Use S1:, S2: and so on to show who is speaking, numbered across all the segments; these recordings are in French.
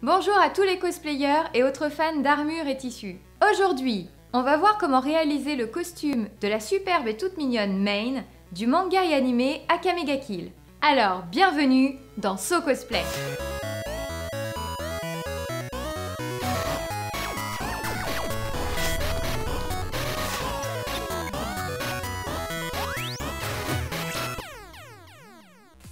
S1: Bonjour à tous les cosplayers et autres fans d'armure et tissus. Aujourd'hui, on va voir comment réaliser le costume de la superbe et toute mignonne Main du manga et animé Akame ga Kill. Alors, bienvenue dans So Cosplay.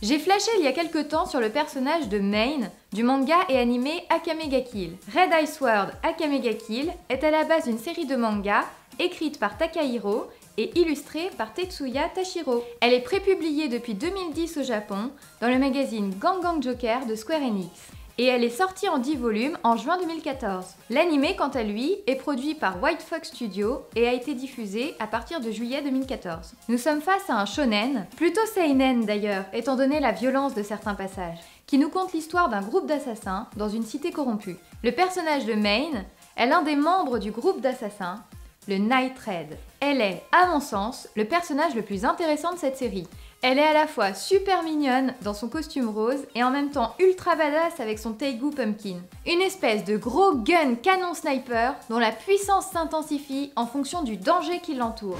S1: J'ai flashé il y a quelque temps sur le personnage de Main du manga et animé Akame ga Kill. Red Ice World Akame ga Kill est à la base une série de mangas écrite par Takahiro et illustrée par Tetsuya Tashiro. Elle est prépubliée depuis 2010 au Japon dans le magazine Gang Gang Joker de Square Enix. Et elle est sortie en 10 volumes en juin 2014. L'anime, quant à lui, est produit par White Fox Studio et a été diffusé à partir de juillet 2014. Nous sommes face à un shonen, plutôt seinen d'ailleurs, étant donné la violence de certains passages, qui nous conte l'histoire d'un groupe d'assassins dans une cité corrompue. Le personnage de Main est l'un des membres du groupe d'assassins, le Night Raid. Elle est, à mon sens, le personnage le plus intéressant de cette série. Elle est à la fois super mignonne dans son costume rose et en même temps ultra badass avec son Teigu Pumpkin. Une espèce de gros gun canon sniper dont la puissance s'intensifie en fonction du danger qui l'entoure.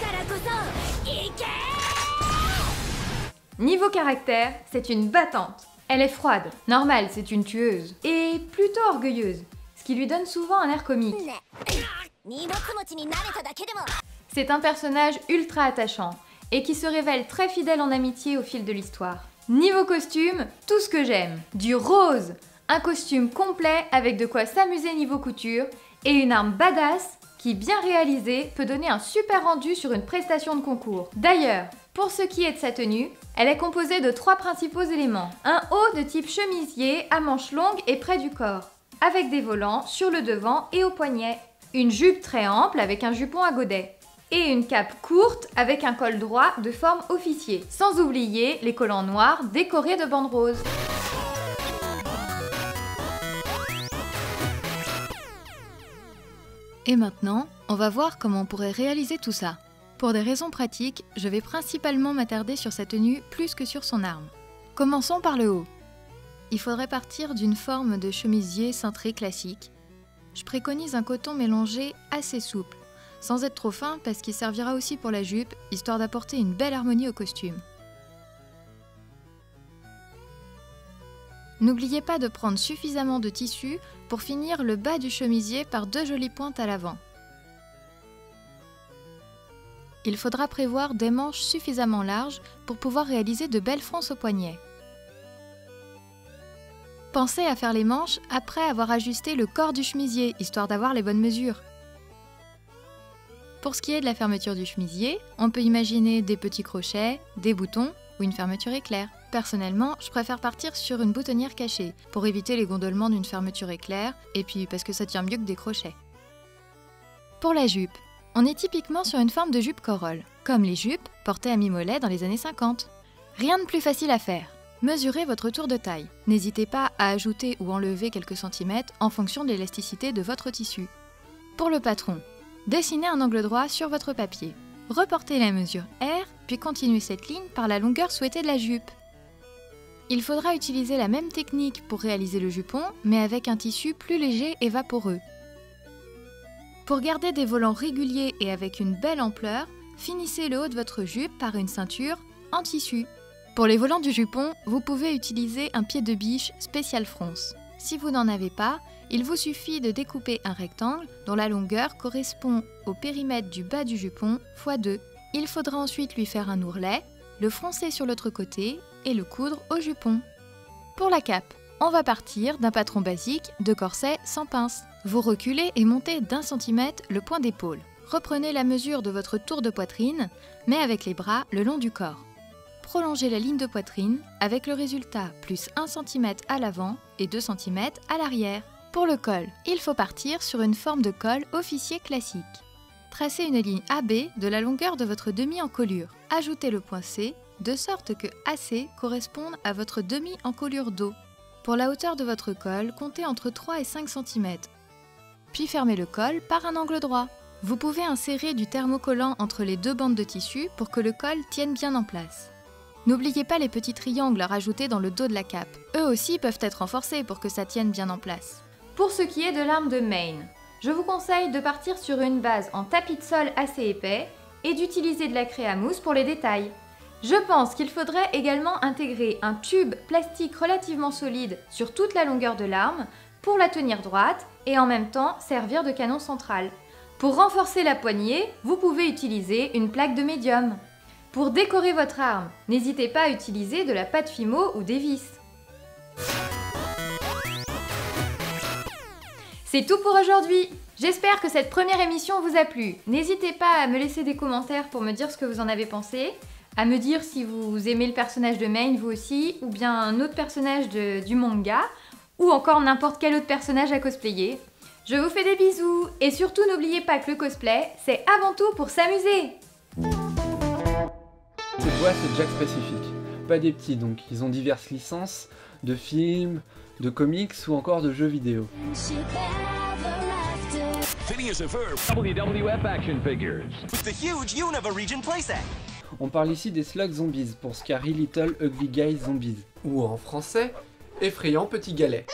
S1: Niveau caractère, c'est une battante. Elle est froide, normal, c'est une tueuse, et plutôt orgueilleuse, ce qui lui donne souvent un air comique. C'est un personnage ultra attachant et qui se révèle très fidèle en amitié au fil de l'histoire. Niveau costume, tout ce que j'aime. Du rose, un costume complet avec de quoi s'amuser niveau couture et une arme badass qui, bien réalisée, peut donner un super rendu sur une prestation de concours. D'ailleurs, pour ce qui est de sa tenue, elle est composée de 3 principaux éléments. Un haut de type chemisier à manches longues et près du corps, avec des volants sur le devant et au poignet. Une jupe très ample avec un jupon à godet. Et une cape courte avec un col droit de forme officier. Sans oublier les collants noirs décorés de bandes roses.
S2: Et maintenant, on va voir comment on pourrait réaliser tout ça. Pour des raisons pratiques, je vais principalement m'attarder sur sa tenue plus que sur son arme. Commençons par le haut. Il faudrait partir d'une forme de chemisier cintré classique. Je préconise un coton mélangé assez souple, sans être trop fin parce qu'il servira aussi pour la jupe, histoire d'apporter une belle harmonie au costume. N'oubliez pas de prendre suffisamment de tissu pour finir le bas du chemisier par 2 jolies pointes à l'avant. Il faudra prévoir des manches suffisamment larges pour pouvoir réaliser de belles fronces au poignet. Pensez à faire les manches après avoir ajusté le corps du chemisier, histoire d'avoir les bonnes mesures. Pour ce qui est de la fermeture du chemisier, on peut imaginer des petits crochets, des boutons ou une fermeture éclair. Personnellement, je préfère partir sur une boutonnière cachée pour éviter les gondolements d'une fermeture éclair et puis parce que ça tient mieux que des crochets. Pour la jupe, on est typiquement sur une forme de jupe corolle, comme les jupes portées à mi-mollet dans les années 50. Rien de plus facile à faire. Mesurez votre tour de taille. N'hésitez pas à ajouter ou enlever quelques centimètres en fonction de l'élasticité de votre tissu. Pour le patron, dessinez un angle droit sur votre papier. Reportez la mesure R, puis continuez cette ligne par la longueur souhaitée de la jupe. Il faudra utiliser la même technique pour réaliser le jupon, mais avec un tissu plus léger et vaporeux. Pour garder des volants réguliers et avec une belle ampleur, finissez le haut de votre jupe par une ceinture en tissu. Pour les volants du jupon, vous pouvez utiliser un pied de biche spécial fronce. Si vous n'en avez pas, il vous suffit de découper un rectangle dont la longueur correspond au périmètre du bas du jupon x 2. Il faudra ensuite lui faire un ourlet, le froncer sur l'autre côté et le coudre au jupon. Pour la cape, on va partir d'un patron basique de corset sans pince. Vous reculez et montez d'1 centimètre le point d'épaule. Reprenez la mesure de votre tour de poitrine, mais avec les bras le long du corps. Prolongez la ligne de poitrine avec le résultat plus 1 cm à l'avant et 2 cm à l'arrière. Pour le col, il faut partir sur une forme de col officier classique. Tracez une ligne AB de la longueur de votre demi-encolure. Ajoutez le point C de sorte que AC corresponde à votre demi-encolure dos. Pour la hauteur de votre col, comptez entre 3 et 5 cm. Puis fermez le col par un angle droit. Vous pouvez insérer du thermocollant entre les 2 bandes de tissu pour que le col tienne bien en place. N'oubliez pas les petits triangles à rajouter dans le dos de la cape. Eux aussi peuvent être renforcés pour que ça tienne bien en place.
S1: Pour ce qui est de l'arme de Maine, je vous conseille de partir sur une base en tapis de sol assez épais et d'utiliser de la craie à mousse pour les détails. Je pense qu'il faudrait également intégrer un tube plastique relativement solide sur toute la longueur de l'arme pour la tenir droite et en même temps servir de canon central. Pour renforcer la poignée, vous pouvez utiliser une plaque de médium. Pour décorer votre arme, n'hésitez pas à utiliser de la pâte Fimo ou des vis. C'est tout pour aujourd'hui. J'espère que cette première émission vous a plu. N'hésitez pas à me laisser des commentaires pour me dire ce que vous en avez pensé, à me dire si vous aimez le personnage de Maine vous aussi, ou bien un autre personnage du manga, ou encore n'importe quel autre personnage à cosplayer. Je vous fais des bisous, et surtout n'oubliez pas que le cosplay, c'est avant tout pour s'amuser.
S3: Cette voix, c'est Jack spécifique, pas des petits donc, ils ont diverses licences de films, de comics ou encore de jeux vidéo.
S4: WWF action figures.
S5: With the huge Unova region playset.
S3: On parle ici des Slug Zombies pour Scary Little Ugly Guy Zombies.
S6: Ou en français, effrayant petit galet.